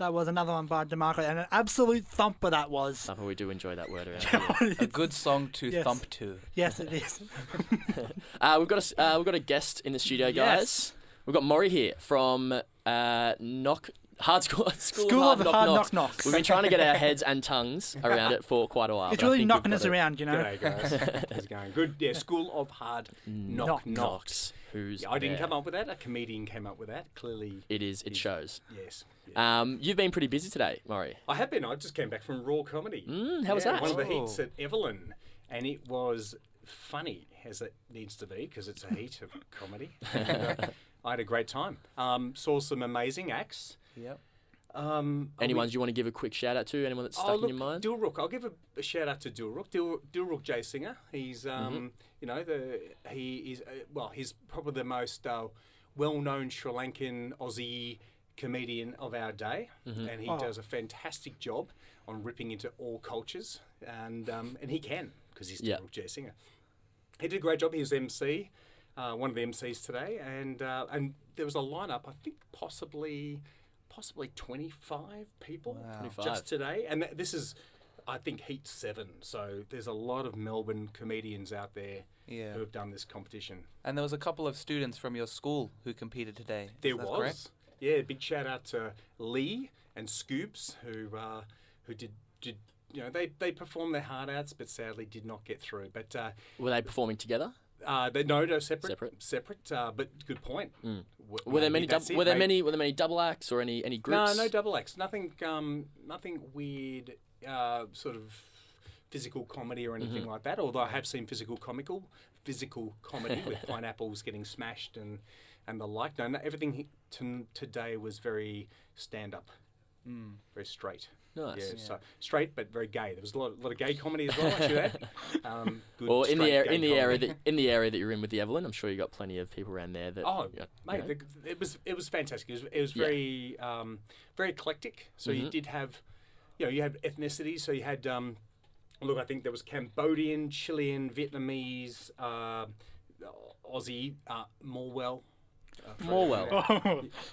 That was another one by DeMarco, and an absolute thumper that was. Thumper, we do enjoy that word around here. A good song to Yes. thump to. Yes, it is. We've got a guest in the studio, guys. Yes. We've got Morry here from School of Hard Knock Knocks. We've been trying to get our heads and tongues around it for quite a while. It's but I really think knocking we've us got it. around, you know. G'day, guys. How's it going? Good. Yeah, School of Hard Knock Knocks. Who's Yeah, I didn't there? come up with that. A comedian came up with that. Clearly, It shows. yes. Yeah. You've been pretty busy today, Morry. I have been. I just came back from Raw Comedy. How was that? One of the Oh. heats at Evelyn, and it was funny as it needs to be because it's a heat of comedy. And, I had a great time. Saw some amazing acts. Yep. Anyone you want to give a quick shout out to? Anyone that's stuck in your mind? Dilruk. I'll give a shout out to Dilruk. Dilruk J Singer. He's he's probably the most well-known Sri Lankan Aussie comedian of our day, and he does a fantastic job on ripping into all cultures, and he can because he's Dilruk J Singer. He did a great job. He was MC, one of the MCs today, and there was a lineup. I think possibly 25 people just today. And this is, I think, Heat 7. So there's a lot of Melbourne comedians out there who have done this competition. And there was a couple of students from your school who competed today. There Is that was. correct? Yeah, big shout out to Lee and Scoops who did they performed their heart outs but sadly did not get through. But Were they performing together? no, separate. But good point. Were there many That's it, were there mate. many double acts or any groups? No double acts. Nothing weird. Sort of physical comedy or anything like that. Although I have seen physical comedy with pineapples getting smashed and the like. No, everything today was very stand up, very straight. Nice. Yeah, so straight but very gay. There was a lot of gay comedy as well. I should add. Good Or in the straight gay area that you're in with the Evelyn, I'm sure you got plenty of people around there that. Mate, it was fantastic. It was very very eclectic. So you did have, you had ethnicities. So you had I think there was Cambodian, Chilean, Vietnamese, Aussie, Morwell.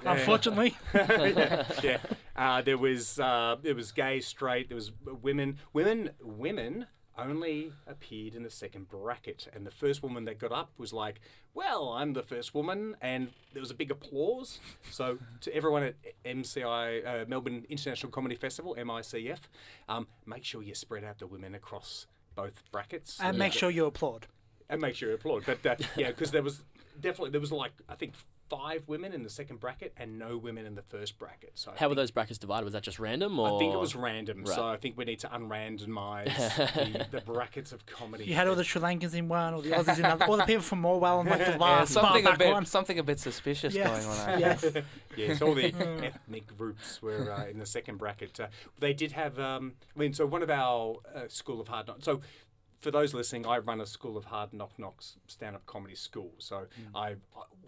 Unfortunately. There was gay, straight. There was women. Women only appeared in the second bracket, and the first woman that got up was like, "Well, I'm the first woman," and there was a big applause. So to everyone at MCI, Melbourne International Comedy Festival, MICF, make sure you spread out the women across both brackets, And make sure you applaud. But because there was like I think 5 women in the second bracket and no women in the first bracket. So How were those brackets divided? Was that just random, or? I think it was random. Right. So I think we need to unrandomise the brackets of comedy. You had all the Sri Lankans in one, or the Aussies in another, all the people from Morwell and like the Yeah, last something a bit suspicious Yes. going on. Yes. Yes, all the ethnic groups were in the second bracket. They did have, so one of our School of Hard Knocks. So for those listening, I run a School of Hard Knocks stand-up comedy school. So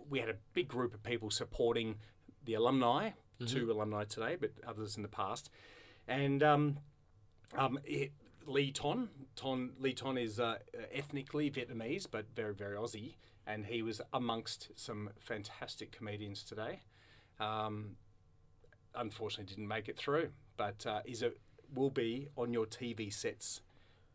we had a big group of people supporting the alumni, 2 alumni today, but others in the past. And Lee Ton is ethnically Vietnamese, but very, very Aussie. And he was amongst some fantastic comedians today. Unfortunately, didn't make it through, but will be on your TV sets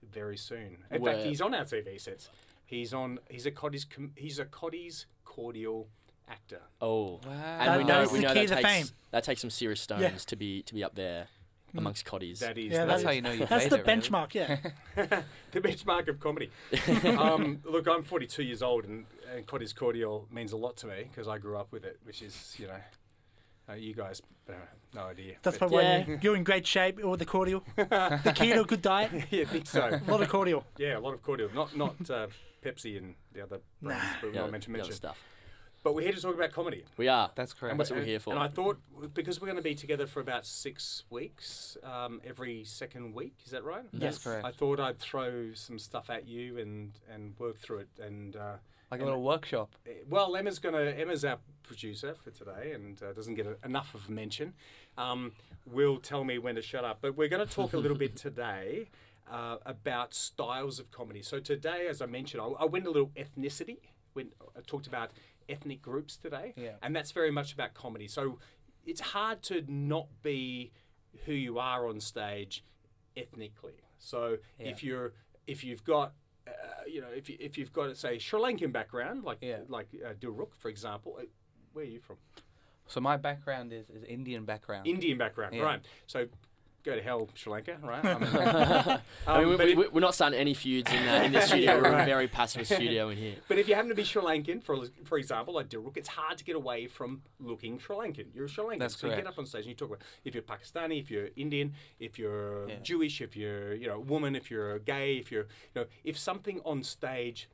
very soon. In fact, he's on our TV sets. He's a Coddy's cordial actor. Oh, Wow. and we know the key to fame. that takes some serious stones to be up there amongst coddies. That is. Yeah, That's how you know you've That's made the it, really. benchmark, yeah. The benchmark of comedy. Look, I'm 42 years old, and Coddy's cordial means a lot to me because I grew up with it, which is, you guys, no idea. That's But, probably yeah. why you're in great shape, or the cordial. The keto, good diet, yeah, I think so. a lot of cordial. Yeah, a lot of cordial. Not Pepsi and the other brands, but we Yeah, not meant to the other mention. stuff. But we're here to talk about comedy. We are. That's correct. That's what we're here for. And I thought, because we're going to be together for about 6 weeks, every second week, is that right? That's correct. I thought I'd throw some stuff at you and work through it. And Like a little workshop. well, Emma's our producer for today and doesn't get enough of a mention. Will tell me when to shut up. But we're going to talk a little bit today about styles of comedy. So today, as I mentioned, I went a little ethnicity. I talked about ethnic groups today, Yeah. and that's very much about comedy. So it's hard to not be who you are on stage ethnically. So if you've got if you've got say Sri Lankan background like Dilruk, for example, where are you from? So my background is Indian background. Indian background, right? So go to hell, Sri Lanka, right? I mean, we're not starting any feuds in this studio. We're a very passive studio in here. But if you happen to be Sri Lankan, for example, like Dilruk, it's hard to get away from looking Sri Lankan. You're a Sri Lankan. That's so you correct. get up on stage and you talk about if you're Pakistani, if you're Indian, if you're Jewish, if you're a woman, if you're gay, if you're if something on stage,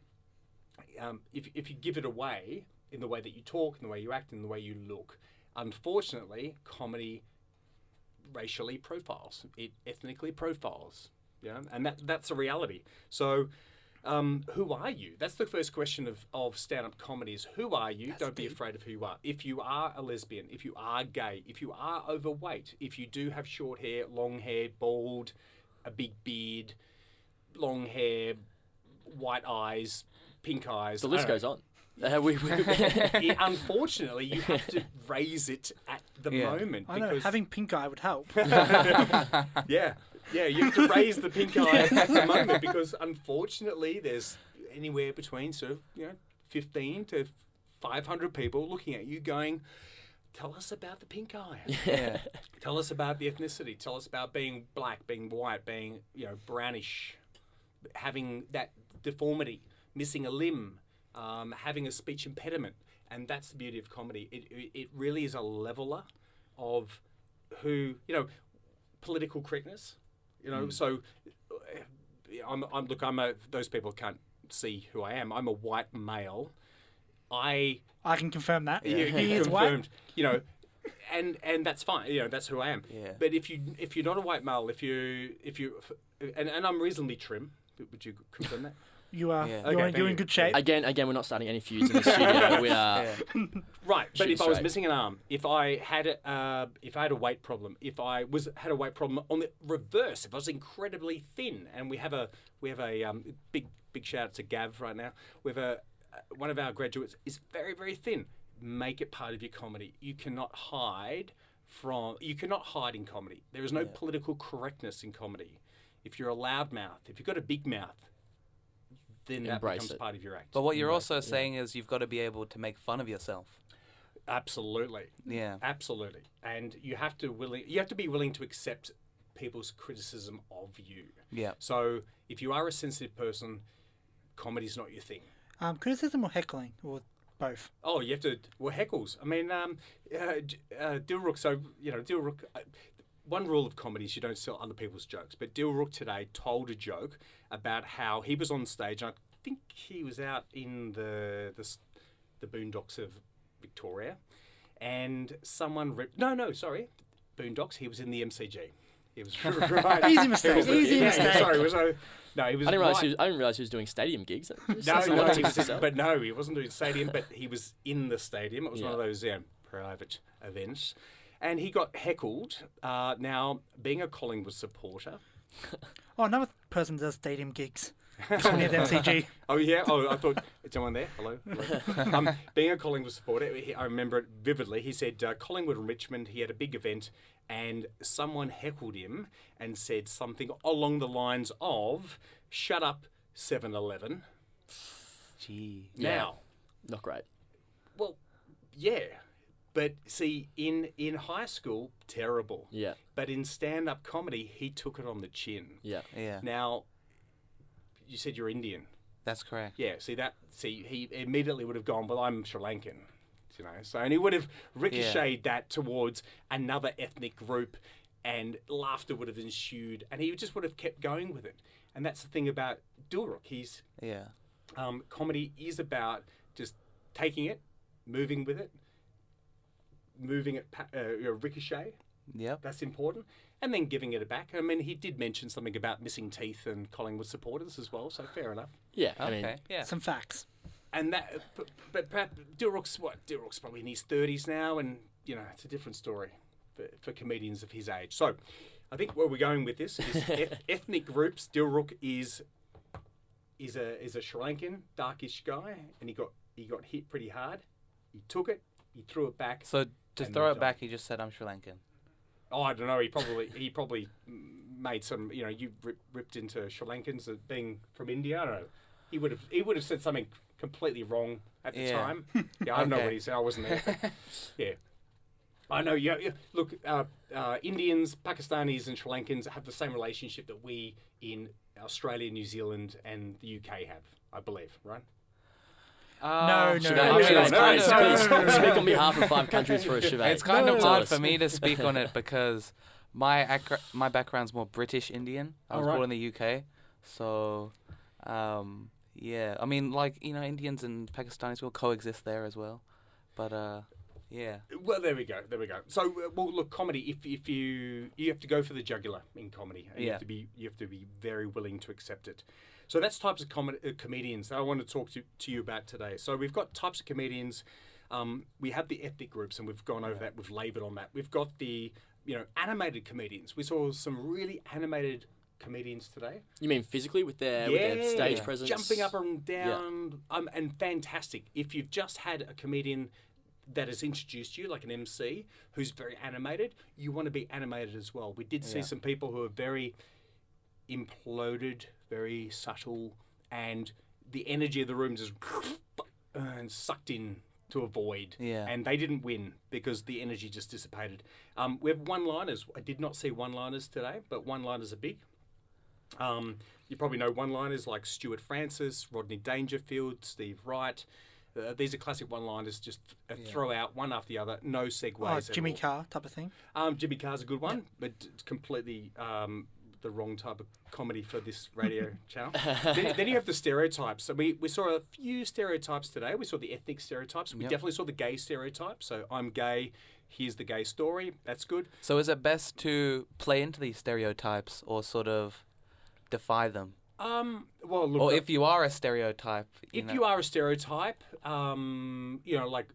if you give it away in the way that you talk, in the way you act, in the way you look, unfortunately, comedy racially profiles, it ethnically profiles, and that's a reality. So, who are you? That's the first question of stand-up comedy is who are you? Don't be afraid of who you are. If you are a lesbian, if you are gay, if you are overweight, if you do have short hair, long hair, bald, a big beard, long hair, white eyes, pink eyes. The list goes on. Unfortunately, you have to raise it at the moment. I know, having pink eye would help. Yeah, you have to raise the pink eye at the moment because unfortunately there's anywhere between 15 to 500 people looking at you going, tell us about the pink eye. Yeah. Tell us about the ethnicity. Tell us about being black, being white, being brownish, having that deformity, missing a limb. Having a speech impediment, and that's the beauty of comedy. It really is a leveler of who political correctness. So those people can't see who I am. I'm a white male. I can confirm that. He is confirmed. white. And that's fine. That's who I am. Yeah. But if you're not a white male, if you and I'm reasonably trim. Would you confirm that? You are. Yeah. You're in good shape. Again, we're not starting any feuds in the studio. We are. Right, but if I was straight. missing an arm, if I had a weight problem, if I had a weight problem on the reverse, if I was incredibly thin, and we have a big shout out to Gav right now. We have one of our graduates is very, very thin. Make it part of your comedy. You cannot hide in comedy. There is no political correctness in comedy. If you're a loudmouth, if you've got a big mouth, then that becomes part of your act. But what you're also saying is you've got to be able to make fun of yourself. Absolutely. Yeah. Absolutely. And you have to be willing to accept people's criticism of you. Yeah. So if you are a sensitive person, comedy's not your thing. Criticism or heckling, or both? Oh, you have to. Well, heckles. I mean, Dilruk. So Dilruk. One rule of comedy is you don't steal other people's jokes. But Dilruk today told a joke about how he was on stage. And I think he was out in the boondocks of Victoria, and someone ripped. No, sorry, boondocks. He was in the MCG. He was right. Easy mistake. Mistake. Sorry, he was. I didn't realize he was doing stadium gigs. No, he wasn't doing stadium, but he was in the stadium. It was one of those private events. And he got heckled. Now, being a Collingwood supporter. Oh, another person does stadium gigs. This one at MCG. Oh, yeah? Oh, I thought, is someone there? Hello? Being a Collingwood supporter, I remember it vividly. He said Collingwood and Richmond, he had a big event, and someone heckled him and said something along the lines of, shut up, 7-Eleven. Gee. Now. Not great. Well, yeah. But see, in high school, terrible. Yeah. But in stand-up comedy, he took it on the chin. Yeah. Yeah. Now, you said you're Indian. That's correct. Yeah. See, he immediately would have gone, well, I'm Sri Lankan. So, and he would have ricocheted that towards another ethnic group, and laughter would have ensued, and he just would have kept going with it. And that's the thing about Dilruk. Comedy is about just taking it, moving with it, moving it ricochet. Yep. That's important. And then giving it back. I mean, he did mention something about missing teeth and Collingwood supporters as well, so fair enough. Yeah, I mean, some facts. And that, but perhaps Dilruk's probably in his 30s now, and it's a different story for comedians of his age. So, I think where we're going with this is ethnic groups. Dilruk is a Sri Lankan, darkish guy, and he got hit pretty hard. He took it. He threw it back. So To and throw moved it on. back, he just said, I'm Sri Lankan. Oh, I don't know. He probably made some. You know, you ripped into Sri Lankans as being from India. I don't know. He would have said something completely wrong at the Yeah. time. Yeah, I don't know Okay. what he said. I wasn't there. But yeah, I know. Yeah, look, Indians, Pakistanis, and Sri Lankans have the same relationship that we in Australia, New Zealand, and the UK have. I believe, right? No, Shive, no, Shive, no, please, no, please, no, no. speak on behalf of 5 countries for a Shive. It's kind of Tell hard us. for me to speak on it because my background's more British Indian. I was Alright. born in the UK, so yeah. I mean, like Indians and Pakistanis will coexist there as well, but yeah. Well, there we go. So, well, look, comedy. If you have to go for the jugular in comedy, and you Yeah. have to be very willing to accept it. So that's types of comedians that I want to talk to you about today. So we've got types of comedians. We have the ethnic groups, and we've gone over that. We've laboured on that. We've got the animated comedians. We saw some really animated comedians today. You mean physically with their stage presence? Jumping up and down, and fantastic. If you've just had a comedian that has introduced you, like an MC, who's very animated, you want to be animated as well. We did see some people who are very imploded, very subtle, and the energy of the room just and sucked in to a void. Yeah. And they didn't win because the energy just dissipated. We have one-liners. I did not see one-liners today, but one-liners are big. You probably know one-liners like Stuart Francis, Rodney Dangerfield, Steve Wright. These are classic one-liners, just throw out one after the other, no segues. Oh, at Jimmy all. Carr type of thing. Jimmy Carr's a good one, but it's completely the wrong type of comedy for this radio channel. Then you have the stereotypes. So we saw a few stereotypes today. We saw the ethnic stereotypes. We definitely saw the gay stereotype. So I'm gay, here's the gay story. That's good. So is it best to play into these stereotypes or sort of defy them? Well, look. Or if you are a stereotype, If you are a stereotype, like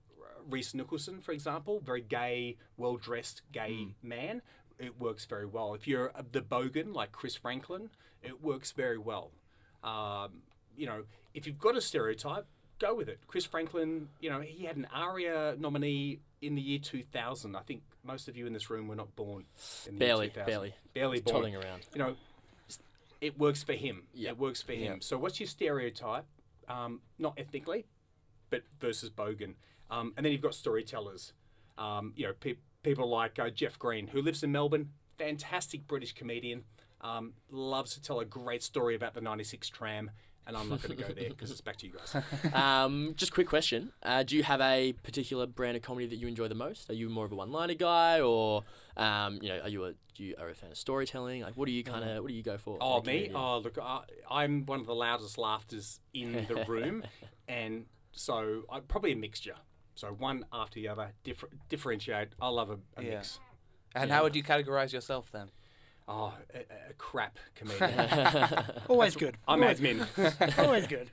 Reese Nicholson, for example, very gay, well-dressed gay man, it works very well. If you're the bogan, like Chris Franklin, it works very well. If you've got a stereotype, go with it. Chris Franklin, he had an ARIA nominee in the year 2000. I think most of you in this room were not born in the year 2000. Barely born. Toddling around. It works for him. Yep. It works for him. Yep. So what's your stereotype? Not ethnically, but versus bogan. And then you've got storytellers. People like Jeff Green, who lives in Melbourne. Fantastic British comedian. Loves to tell a great story about the 96 tram. And I'm not going to go there because it's back to you guys. Just quick question. Do you have a particular brand of comedy that you enjoy the most? Are you more of a one-liner guy, or are you a fan of storytelling? Like, what do you go for? Oh, as a me? comedian? Oh, look, I'm one of the loudest laughters in the room. And so I'm probably a mixture. So one after the other, differentiate. I love a mix. And how would you categorize yourself then? Oh, a crap comedian. Always good. I'm Always, admin. always good.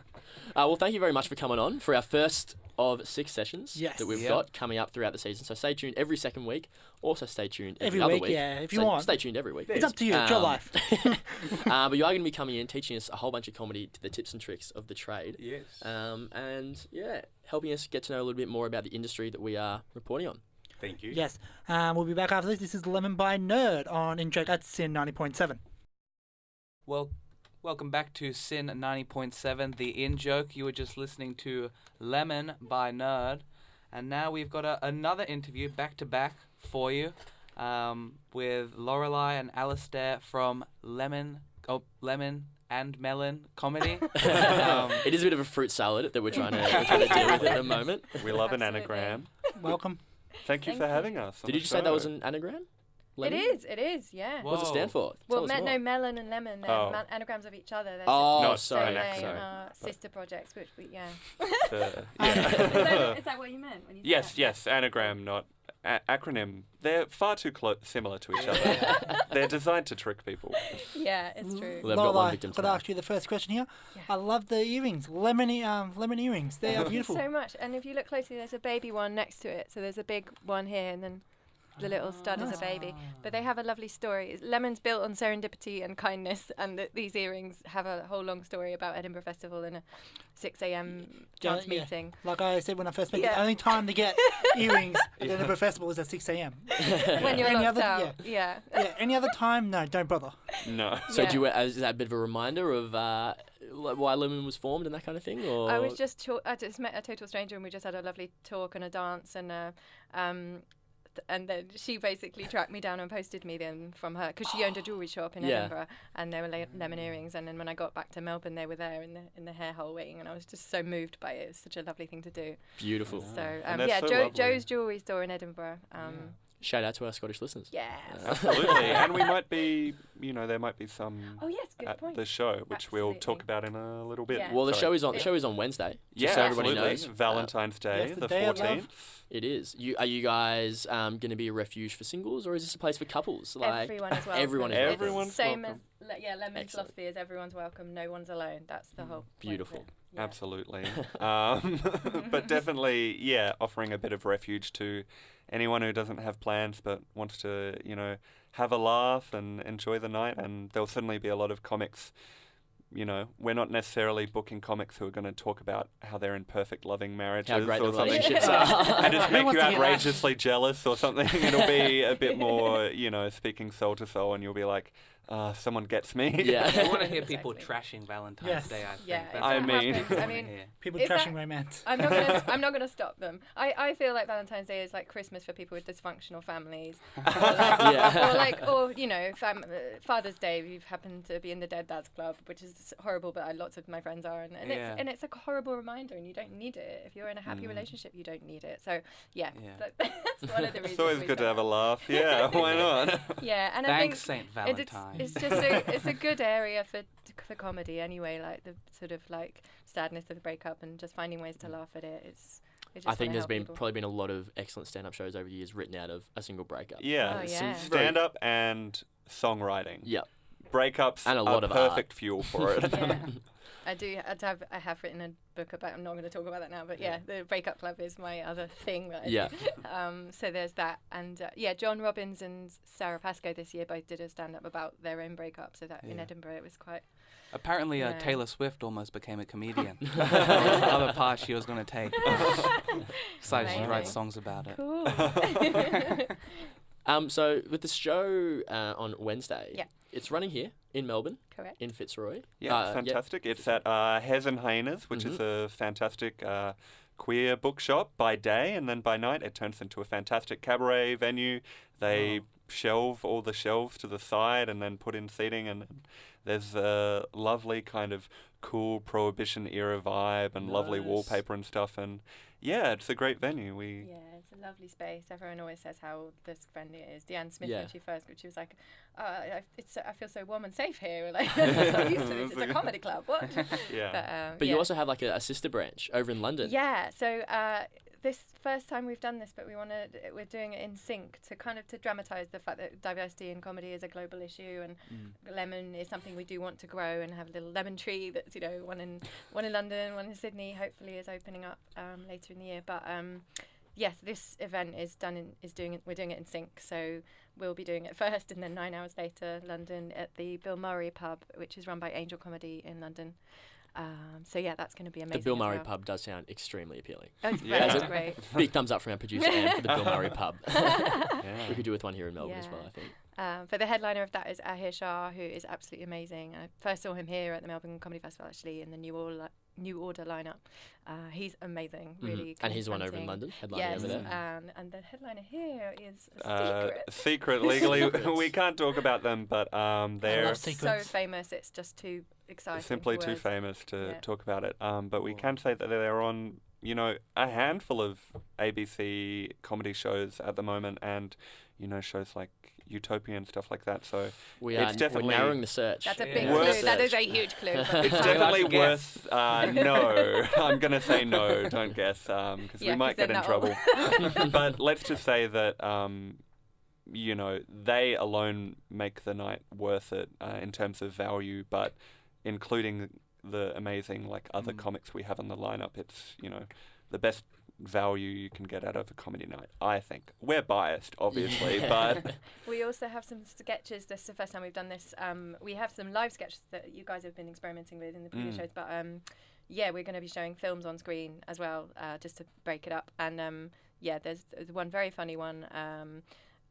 Well, thank you very much for coming on for our first of 6 sessions Yes. that we've Yep. got coming up throughout the season. So stay tuned every second week. Also stay tuned every Every other week, week. yeah, if you So want. Stay tuned every week. It's up to you. It's your life. But you are going to be coming in, teaching us a whole bunch of comedy, the tips and tricks of the trade. Yes. Helping us get to know a little bit more about the industry that we are reporting on. Thank you. Yes. We'll be back after this. This is Lemon by Nerd on Inject at Sin 90.7. Well, welcome back to Sin 90.7, the in-joke. You were just listening to Lemon by Nerd. And now we've got another interview back-to-back for you with Lorelei and Alistair from Lemon and Melon Comedy. It is a bit of a fruit salad that we're trying to deal with at the moment. We love an Absolutely. anagram. Welcome. Thank you for having us. on Did the you just say that was show. an anagram? It Lemon? is, yeah. Whoa. What does it stand for? Well, Tell us more. melon and lemon, they're Oh. anagrams of each other. They're Oh, No, sorry. they sorry. are sister projects, which we, yeah. Yeah. Is that what you meant when you said Yes, that? yes, anagram, not acronym. They're far too similar to each other. They're designed to trick people. Yeah, it's true. Well, they've got one Lorelei, victim I've got to tonight. ask you the first question here. Yeah. I love the earrings. Lemon earrings. They are beautiful. So much. And if you look closely, there's a baby one next to it. So there's a big one here and then the little stud as a baby. But they have a lovely story. Lemon's built on serendipity and kindness, and these earrings have a whole long story about Edinburgh Festival and a 6 a.m. dance meeting. Like I said when I first met you, Yeah. the only time to get earrings at the Edinburgh Festival is at 6 a.m. When you're Any locked other- out. Yeah. Yeah, any other time, no, don't bother. No. So Yeah. do you, is that a bit of a reminder of why Lemon was formed and that kind of thing? Or I just met a total stranger and we just had a lovely talk and a dance and then she basically tracked me down and posted me then from her because she owned a jewellery shop in Yeah. Edinburgh and there were lemon earrings, and then when I got back to Melbourne they were there in the hair hole waiting, and I was just so moved by it. It was such a lovely thing to do. Beautiful. So And they're so lovely. Joe's jewellery store in Edinburgh. Shout out to our Scottish listeners. Yes. Absolutely. And we might be, there might be some Oh yes, good at point. the show, which we'll talk Absolutely. about in a little bit. Yeah. Well, the Sorry. show is on Wednesday. Yeah, just so everybody absolutely. knows. Valentine's Day, yes, the the day of 14th. love. It is. Are you guys going to be a refuge for singles, or is this a place for couples? Like Everyone is welcome. everyone is It's welcome. Everyone's same welcome. as Lemon's Excellent. philosophy is everyone's welcome, no one's alone. That's the whole point of Beautiful. it. Yeah. Absolutely. But definitely, offering a bit of refuge to anyone who doesn't have plans but wants to, have a laugh and enjoy the night. And there'll certainly be a lot of comics. We're not necessarily booking comics who are going to talk about how they're in perfect loving marriages How great or the something. relationships are. And just Who make wants you to hear that? outrageously jealous or something. It'll be a bit more, speaking soul to soul, and you'll be like, someone gets me. Yeah. I want to hear people Exactly. trashing Valentine's Yes. Day. I think. Yeah, That's I what mean- happens. I mean, Yeah. People Is trashing that- romance. I'm not gonna stop them. I feel like Valentine's Day is like Christmas for people with dysfunctional families. Yeah. Or Father's Day. You've happened to be in the Dead Dads Club, which is horrible, but lots of my friends are, and Yeah. it's a horrible reminder, and you don't need it. If you're in a happy relationship, you don't need it. So yeah, Yeah. that's one of the reasons. It's always we good to start. have a laugh. Yeah, why not? Yeah, and Thanks, I think Saint Valentine. it's just it's a good area for comedy anyway. Like the sort of like sadness of the breakup and just finding ways to laugh at it. I think there's probably been a lot of excellent stand-up shows over the years written out of a single breakup. Yeah, Oh, yeah. stand up and songwriting. Yep. Breakups And a are lot of art. perfect fuel for it. Yeah. I have written a book about. I'm not going to talk about that now, but yeah, the Breakup Club is my other thing. That I Yeah. do. So there's that, and John Robbins and Sarah Pascoe this year both did a stand-up about their own breakup. So that in Yeah. Edinburgh it was quite. Apparently, Yeah. Taylor Swift almost became a comedian. That was the other part she was going to take. Decided she'd write Amazing. songs about it. Cool. So with the show on Wednesday, Yeah. it's running here in Melbourne, Correct. in Fitzroy. Yeah, Yep. fantastic. It's at Hares and Hyenas, which is a fantastic queer bookshop by day, and then by night it turns into a fantastic cabaret venue. They shelve all the shelves to the side and then put in seating, and there's a lovely kind of cool Prohibition era vibe and lovely Nice. wallpaper and stuff. And yeah, it's a great venue. Yeah, it's a lovely space. Everyone always says how this friendly it is. Deanne Smith, Yeah. when she was like, I feel so warm and safe here. Like, I'm not used to this. It's a comedy club. What? Yeah. But yeah. you also have like a sister branch over in London. Yeah, so this first time we've done this, but we're doing it in sync to kind of to dramatise the fact that diversity in comedy is a global issue, and Lemon is something we do want to grow and have a little lemon tree that's one in London, one in Sydney. Hopefully, is opening up later in the year. But yes, this event we're doing it in sync. So we'll be doing it first, and then 9 hours later, London at the Bill Morry pub, which is run by Angel Comedy in London. So yeah, that's going to be amazing. The Bill as Murray well. pub does sound extremely appealing. Oh, it's Yeah. that's great. Big thumbs up from our producer Anne for the Bill Murray pub. Yeah. We could do with one here in Melbourne as Yeah. well, I think. But the headliner of that is Ahir Shah, who is absolutely amazing. I first saw him here at the Melbourne Comedy Festival, actually, in the New Order lineup. He's amazing, really. And he's the one over in confronting. London, headlining Yes, over there. and the headliner here is a secret. Secret legally. We can't talk about them, but they're love So secrets. famous, it's just too exciting. simply for too words. famous to Yeah. talk about it. But we can say that they're on, a handful of ABC comedy shows at the moment, and shows like Utopia and stuff like that. So We're definitely- narrowing the search. That's a Yeah. big Worth clue. That it. is a huge clue. it's You're allowed definitely to guess. worth. No, I'm gonna say no. Don't guess, because Yeah, we might 'cause get in then trouble. But let's just say that. They alone make the night worth it in terms of value, but including the amazing other comics we have on the lineup, it's the best value you can get out of a comedy night, I think. We're biased, obviously, but... We also have some sketches. This is the first time we've done this. We have some live sketches that you guys have been experimenting with in the previous shows, but yeah, we're going to be showing films on screen as well, just to break it up. And yeah, there's one very funny one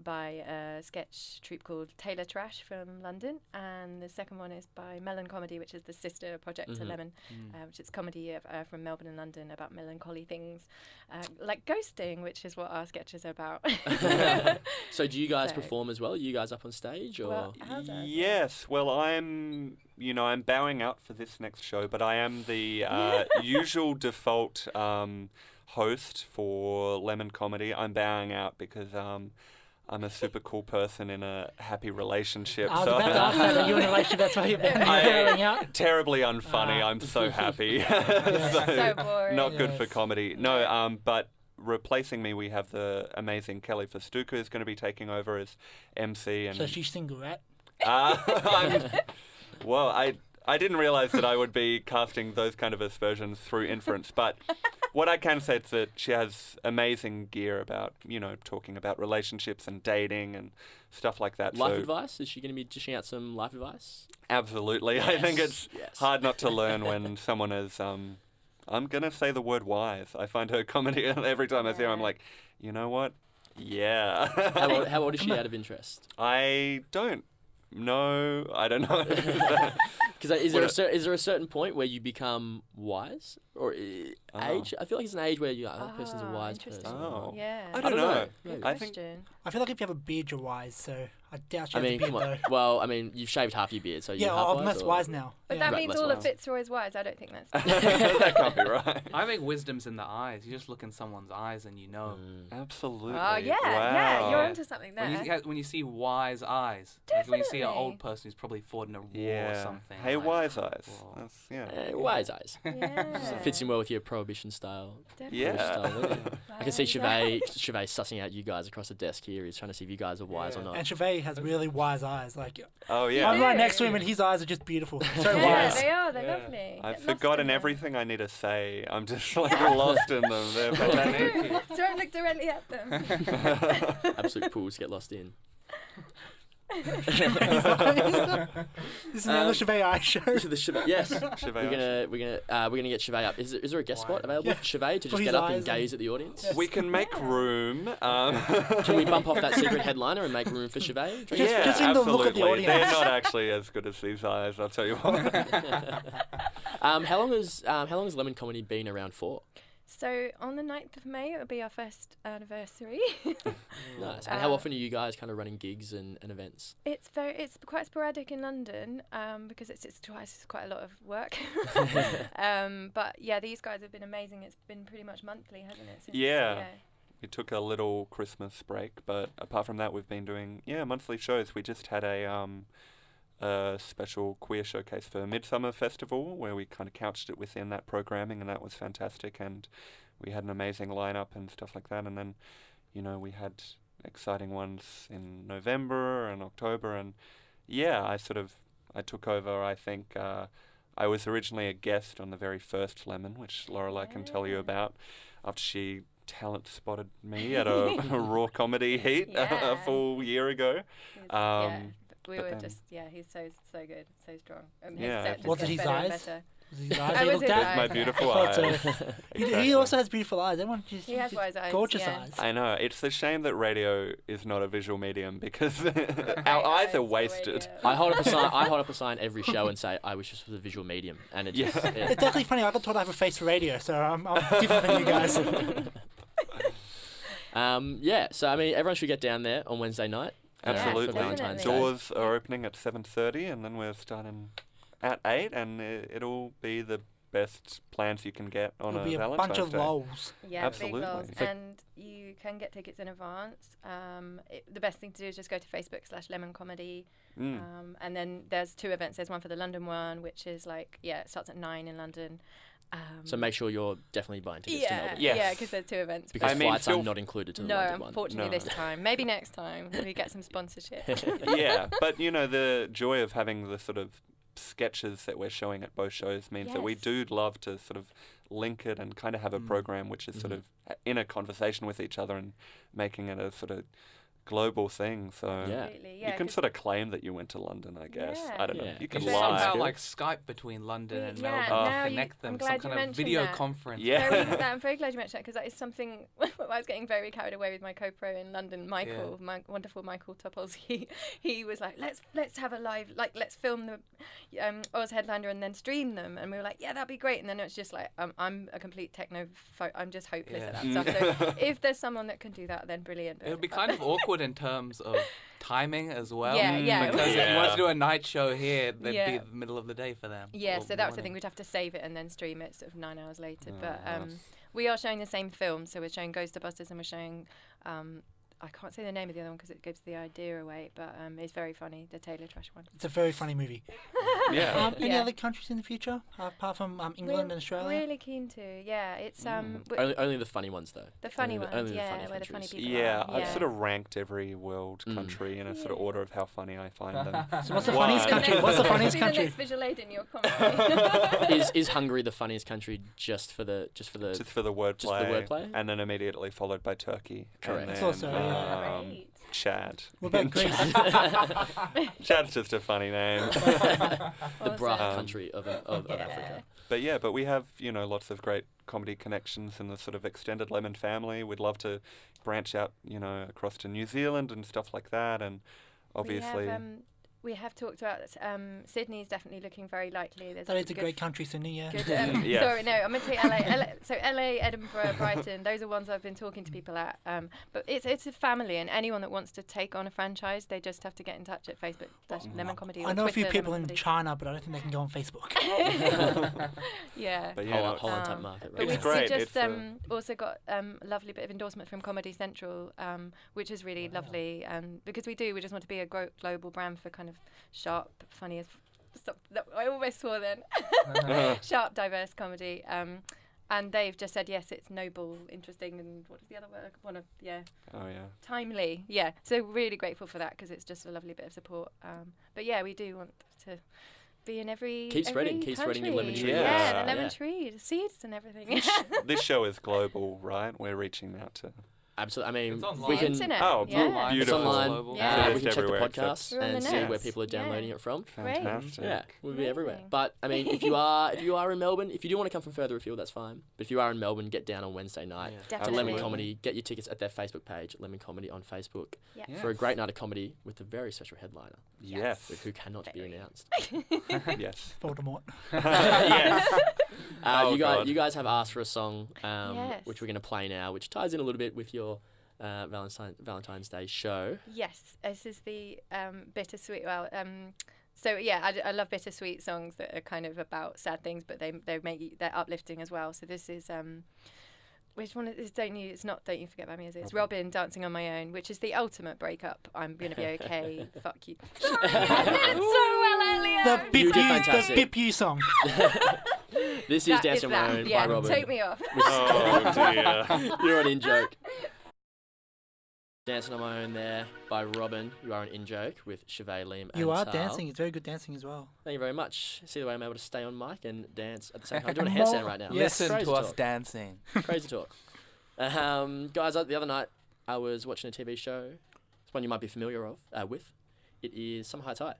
by a sketch troupe called Taylor Trash from London, and the second one is by Melon Comedy, which is the sister project to Lemon, which is comedy from Melbourne and London about melancholy things, like ghosting, which is what our sketches are about. So do you guys perform as well? Are you guys up on stage, or? Well, how does Yes, well, I'm bowing out for this next show, but I am the usual default host for Lemon Comedy. I'm bowing out because I'm a super cool person in a happy relationship. I was about to ask that. Are you in a relationship? That's why you're bowing out? Terribly unfunny. I'm so happy. So boring. Not good for comedy. No, but replacing me, we have the amazing Kelly Festuca who's going to be taking over as MC. And So she's single, right? Well, I didn't realise that I would be casting those kind of aspersions through inference, but what I can say is that she has amazing gear about, talking about relationships and dating and stuff like that. Life advice? Is she going to be dishing out some life advice? Absolutely. Yes. I think it's Yes. hard not to learn when someone is, I'm going to say the word wise. I find her comedy every time I see her, I'm like, you know what? Yeah. How old is she out of interest? I don't know. I don't know. Because is there a certain point where you become wise, or age? I feel like it's an age where that person's a wise person. Oh. Yeah. I don't know. Good I think question. I feel like if you have a beard, you're wise. So I doubt she I has mean, a beard come on. though. Well, I mean, you've shaved half your beard, so you're Yeah, half I'm wise. less or- wise now. But Yeah. that means less all wise. of Fitzroy's wise. I don't think that's that can't be right. I think wisdom's in the eyes. You just look in someone's eyes and you know. Absolutely. Oh, yeah, Wow. yeah, you're onto something there. When you see wise eyes, like when you see an Definitely. old person who's probably fought in a war or Yeah. something. Hey, like, wise eyes. whoa. That's, yeah. Wise eyes. Yeah. Fits in well with your prohibition style. Definitely. Yeah. I can see Wise Shive sussing out you guys across the desk here. He's trying to see if you guys are wise or not. And Chauvet has really wise eyes. Like Oh, I'm yeah. right next to him, and his eyes are just beautiful. So Yeah, wise. they are. They're Yeah. lovely. I've Get lost forgotten in them. everything I need to say. I'm just like lost in them. They're fantastic. Don't look directly at them. Absolute pools get lost in. This is another Chauvet eye show. The Shive, yes. Shive We're gonna get Shive up. Is there a guest spot available Yeah. for Shive to For just his get up eyes and gaze at the audience? Yes. We can make room. Can we bump off that secret headliner and make room for Shive? Yeah, just in the look of the absolutely. They're audience. not actually as good as these eyes, I'll tell you what. How long has Lemon Comedy been around for? So on the 9th of May, it'll be our first anniversary. Nice. And how often are you guys kind of running gigs and events? It's quite sporadic in London because it's quite a lot of work. But yeah, these guys have been amazing. It's been pretty much monthly, hasn't it? Since, Yeah. We took a little Christmas break, but apart from that, we've been doing monthly shows. We just had a special queer showcase for Midsummer Festival where we kind of couched it within that programming, and that was fantastic. And we had an amazing lineup and stuff like that. And then, we had exciting ones in November and October. And I took over. I think I was originally a guest on the very first Lemon, which Lorelei can tell you about, after she talent spotted me at a raw comedy heat a Yeah. full year ago. We but were then- just, he's so good, so strong. His Yeah. set just Was it gets his better and eyes? better. Was it his eyes It that you was looked his at? eyes. My beautiful I eyes. thought so. He Exactly. also has beautiful eyes. Everyone just He has wise eyes, gorgeous yeah. eyes. I know. It's a shame that radio is not a visual medium because Great our eyes are for wasted. radio. I hold up a sign every show and say I wish this was a visual medium, and it just It's actually funny. I got told I have a face for radio, so I'm different than you guys. So I mean, everyone should get down there on Wednesday night. Absolutely. For Valentine's Day. Doors are opening at 7:30, and then we're starting at 8, and it'll be the best plans you can get on It'll a be a Valentine's bunch of Day. lols. Yeah, Absolutely. big lols. It's like- And you can get tickets in advance. The best thing to do is just go to Facebook/Lemon Comedy. And then there's 2 events. There's one for the London one, which is it starts at 9 in London. So make sure you're definitely buying tickets to Melbourne. Yes. Yeah, because there's 2 events. Because I mean, flights are feel- not included to the No, London one. unfortunately No. this time. Maybe next time we get some sponsorship. Yeah, but the joy of having the sort of sketches that we're showing at both shows means that we Yes. do love to sort of link it and kind of have a program which is sort of in a conversation with each other and making it a sort of global thing. So Yeah. Absolutely, you yeah. can 'cause- sort of claim that you went to London, I guess. Yeah. I don't know. Yeah. You You can should lie. somehow Good. like Skype between London and Yeah, Melbourne, now connect I'm them, glad some you kind of mentioned video that. conference. Yeah. I'm very glad you mentioned that because that is something I was getting very carried away with my co-pro in London, Michael, my wonderful Michael Topples. He was like, let's have a live, like let's film the Oz headliner and then stream them, and we were like, yeah, that'd be great. And then it was just like, I'm a complete I'm just hopeless at that Yeah. stuff. So if there's someone that can do that, then brilliant. It would be kind of awkward in terms of timing as well. Yeah, yeah. Because if you wanted Yeah. to do a night show here, it'd be Yeah. the middle of the day for them. Yeah, or so that was the thing. morning. We'd have to save it and then stream it sort of 9 hours later. Oh, But nice. we are showing the same film, so we're showing Ghostbusters and we're showing I can't say the name of the other one because it gives the idea away, but it's very funny, the Taylor Trash one. It's a very funny movie. Yeah. Any Yeah. other countries in the future apart from England and Australia? Really keen to, yeah. It's Only the funny ones though. the funny only ones, only the yeah, funny where the funny countries. people Yeah, are. I've sort of ranked every world country in a sort of Yeah. order of how funny I find them. So what's the One. funniest country? What's the funniest Be country? the next visual aid in your comedy. Is Hungary the funniest country just for the Just for the wordplay. Just for the wordplay? And then immediately followed by Turkey. Correct. And It's then, also, yeah. Great. Chad. What about Greece? Chad's just a funny name. the bra Awesome. country of Africa? But we have, lots of great comedy connections in the sort of extended Lemon family. We'd love to branch out, across to New Zealand and stuff like that. And obviously, We have talked about Sydney's definitely looking very likely. There's That is a good great country, Sydney, yeah. Good, Yeah. Sorry, no, I'm going to take LA. So LA, Edinburgh, Brighton, those are ones I've been talking to people at. But it's a family, and anyone that wants to take on a franchise, they just have to get in touch at Facebook, Lemon Comedy. Or I know a few Twitter, people Lemon in Comedy. China, but I don't think they can go on Facebook. Yeah. but Whole no, untapped Um, market. But Right It's we've now. great. just It's, also got a lovely bit of endorsement from Comedy Central, which is really lovely. Because we just want to be a global brand for kind of sharp, funny as... I almost swore then. Sharp, diverse comedy. And they've just said, yes, it's noble, interesting, and what is the other word? Oh, yeah. Timely. Yeah. So really grateful for that because it's just a lovely bit of support. But yeah, we do want to be in every Keep spreading every your lemon country. tree. Yeah. Yeah, the lemon Yeah. tree, the seeds and everything. This show is global, right? We're reaching out to... Absolutely. I mean, It's we online. can. Internet. Oh, yeah. online. It's Beautiful. online. Yeah. We can check the Everywhere podcast We're on the and see net. where people are downloading Yeah. it from. Great. Fantastic. Yeah, we'll be everywhere. Amazing. But I mean, if you are in Melbourne, if you do want to come from further afield, that's fine. But if you are in Melbourne, get down on Wednesday night Yeah. to Definitely. Lemon Comedy. Get your tickets at their Facebook page, Lemon Comedy on Facebook, Yeah. Yeah. for a great night of comedy with a very special headliner Yes. who cannot be Very. announced. Yes. Voldemort. Yes. Oh, you God. guys have asked for a song, Yes. which we're going to play now, which ties in a little bit with your Valentine's Day show. Yes, this is the bittersweet. Well, so yeah, I love bittersweet songs that are kind of about sad things, but they're uplifting as well. So this is which one is Don't You? It's not Don't You Forget About Me, is it? It's Robin Dancing on My Own, which is the ultimate breakup. I'm gonna be okay. Fuck you. Sorry, I did it so well earlier. The You did Bip fantastic. the Bip You song. This is That Dancing on My that. Own Yeah, by Robin. take me off. Oh, dear. You're an in-joke. Dancing on My Own there by Robin. You are an in-joke with Shive, Liam, and You are Tal. dancing. It's very good dancing as well. Thank you very much. See the way I'm able to stay on mic and dance at the same time. I'm doing a More- handstand right now. Yes. Listen Crazy to us talk. dancing. Crazy talk. Guys, the other night I was watching a TV show. It's one you might be familiar with. It is Summer High Tide.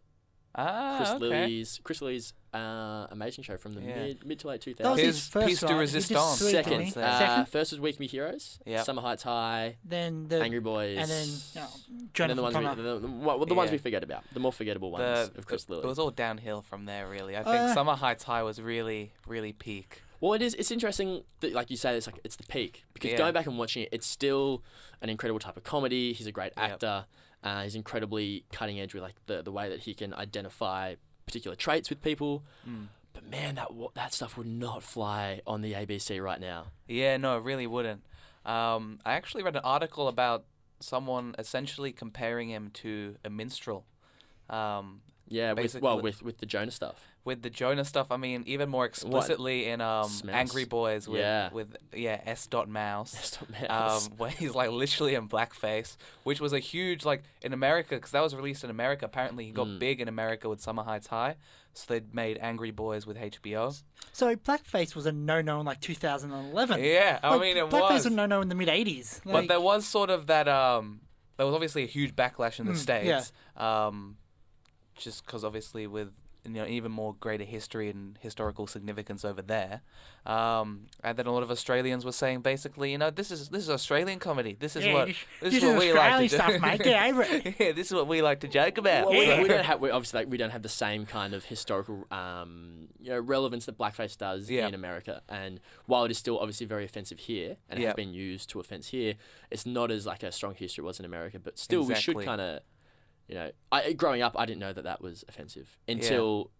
Ah, okay. Chris Lilly's amazing show from the Yeah. mid to late That was 2000s. His his first piece de one. He did resistance. three, Second, didn't he? Second? first was Week Me Heroes. Yep. Summer Heights High. Then the Angry Boys. and then and then Jonathan the ones Connor. the ones Yeah. we forget about, the more forgettable ones of Chris It Lilly. was all downhill from there, really. I think Summer Heights High was really, really peak. Well, it is. It's interesting that, like you say, it's the peak because Yeah. going back and watching it, it's still an incredible type of comedy. He's a great Yep. actor. He's incredibly cutting edge with like the way that he can identify particular traits with people. Mm. But man, that stuff would not fly on the ABC right now. Yeah, no, it really wouldn't. I actually read an article about someone essentially comparing him to a minstrel. Yeah, Basically. with the Jonah stuff. With the Jonah stuff, I mean, even more explicitly in Smouse. Angry Boys with Yeah. S. Mouse. Mouse. Where he's like literally in blackface, which was a huge like in America because that was released in America. Apparently, he got big in America with Summer Heights High, so they made Angry Boys with HBO. So blackface was a no-no in like 2011. Yeah, I mean it blackface was. was a no-no in the mid-80s. But there was sort of that. There was obviously a huge backlash in the states. Just because obviously with even more greater history and historical significance over there, and then a lot of Australians were saying basically, this is Australian comedy. This is what we like to do. Stuff, mate. Get over it. Yeah, this is what we like to joke about. Well, we don't have obviously we don't have the same kind of historical relevance that blackface does in America. And while it is still obviously very offensive here and it has been used to offence here, it's not as like a strong history was in America. But still, we should kind of. Growing up, I didn't know that was offensive until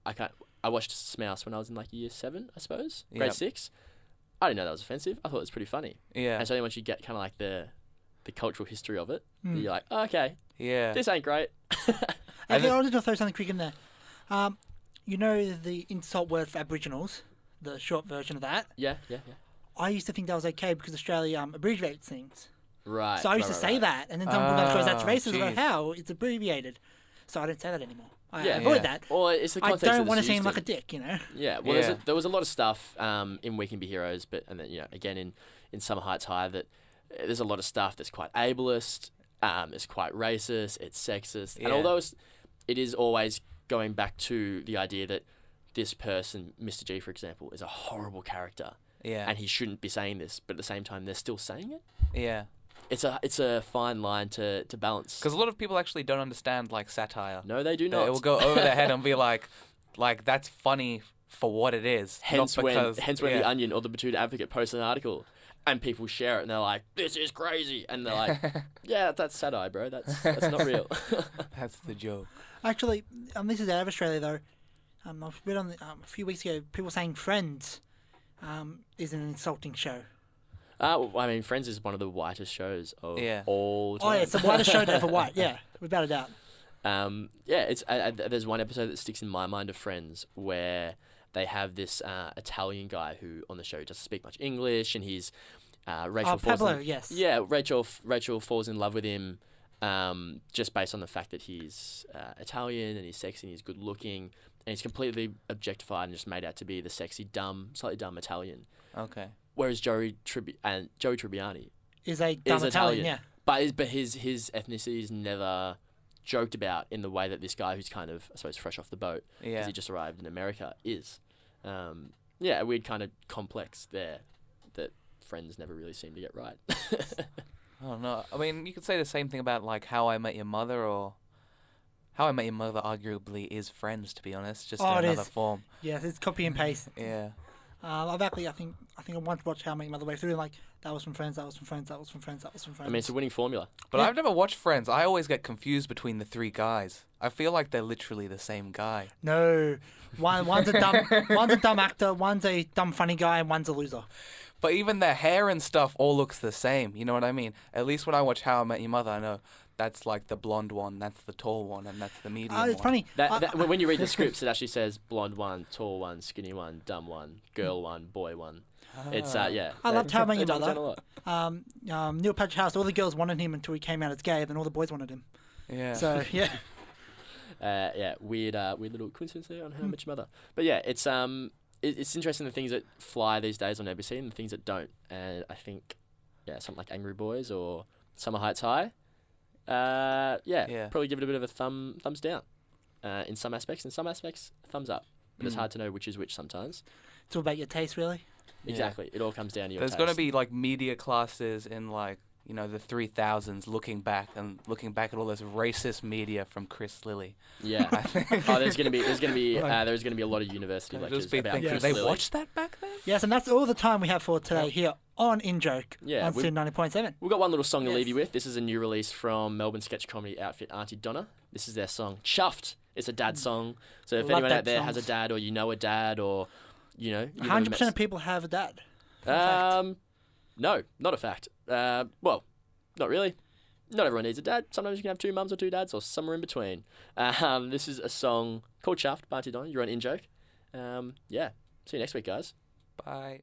I watched Smouse when I was in like year 7, I suppose, grade 6. I didn't know that was offensive. I thought it was pretty funny. Yeah. And so then once you get kind of like the cultural history of it, you're like, oh, okay, this ain't great. Okay, I'll just throw something quick in there. The insult word for Aboriginals, the short version of that. Yeah. I used to think that was okay because Australia abbreviates things. Right. So I used to say that, and then someone goes, "That's racist." I go, "How? It's abbreviated." So I don't say that anymore. I avoid that. Or it's the context I don't want to it's seem used like in. a dick, Yeah. Well, there was a lot of stuff in We Can Be Heroes, and then again in Summer Heights High that there's a lot of stuff that's quite ableist, it's quite racist, it's sexist, and although it is always going back to the idea that this person, Mr. G, for example, is a horrible character, and he shouldn't be saying this, but at the same time they're still saying it. Yeah. It's a fine line to balance. Because a lot of people actually don't understand like satire. No, they do not. It will go over their head and be like that's funny for what it is. Hence when The Onion or the Batuta Advocate posts an article and people share it and they're like, "This is crazy," and they're like, "Yeah, that's satire, bro. That's not real." That's the joke. Actually, this is out of Australia though. I've read on a few weeks ago people saying Friends is an insulting show. I mean, Friends is one of the whitest shows of all time. Oh, yeah, it's the whitest show to ever white, yeah, without a doubt. It's there's one episode that sticks in my mind of Friends where they have this Italian guy who on the show doesn't speak much English, and he's Rachel falls Pablo, yes. Yeah, Rachel falls in love with him just based on the fact that he's Italian and he's sexy and he's good looking, and he's completely objectified and just made out to be the sexy, slightly dumb Italian. Okay. Whereas Joey Tribbiani is a dumb Italian, yeah. But his ethnicity is never joked about in the way that this guy who's kind of, I suppose, fresh off the boat, because he just arrived in America, is. A weird kind of complex there that Friends never really seem to get right. I don't know. I mean, you could say the same thing about like How I Met Your Mother, or How I Met Your Mother arguably is Friends, to be honest, just in another form. Yeah, it's copy and paste. Yeah. I think I once watched How I Met Your Mother way through, and like that was from Friends, that was from Friends, that was from Friends, that was from Friends. I mean, it's a winning formula. But I've never watched Friends. I always get confused between the three guys. I feel like they're literally the same guy. No, one's a dumb actor, one's a dumb funny guy, and one's a loser. But even their hair and stuff all looks the same. You know what I mean? At least when I watch How I Met Your Mother, I know that's like the blonde one, that's the tall one, and that's the medium one. It's funny. When you read the scripts, it actually says blonde one, tall one, skinny one, dumb one, girl one, boy one. It's I loved How I Met Your Mother. Neil Patrick Harris, all the girls wanted him until he came out as gay, then all the boys wanted him. Yeah. So yeah. Weird little coincidence there on How I Met Your Mother. But yeah, it's interesting the things that fly these days on ABC and the things that don't. And I think something like Angry Boys or Summer Heights High. Probably give it a bit of a thumbs down in some aspects. In some aspects, thumbs up. But it's hard to know which is which sometimes. It's all about your taste, really. Exactly. It all comes down to your There's taste. going to be like media classes in like, the 3000s looking back at all this racist media from Chris Lilly. Yeah. There's going to be a lot of university lectures about Chris They Lilly. watched that back then? Yes, and that's all the time we have for today here on In Joke on we've 90.7. We've got one little song to leave you with. This is a new release from Melbourne sketch comedy outfit Auntie Donna. This is their song Chuffed. It's a dad song. So if anyone out there has a dad, or you know a dad, or 100% of people have a dad. No, not a fact. Well, not really. not everyone needs a dad. Sometimes you can have 2 mums or 2 dads or somewhere in between. This is a song called Shaft by Auntie Donna. You're on In Joke. Yeah. See you next week, guys. Bye.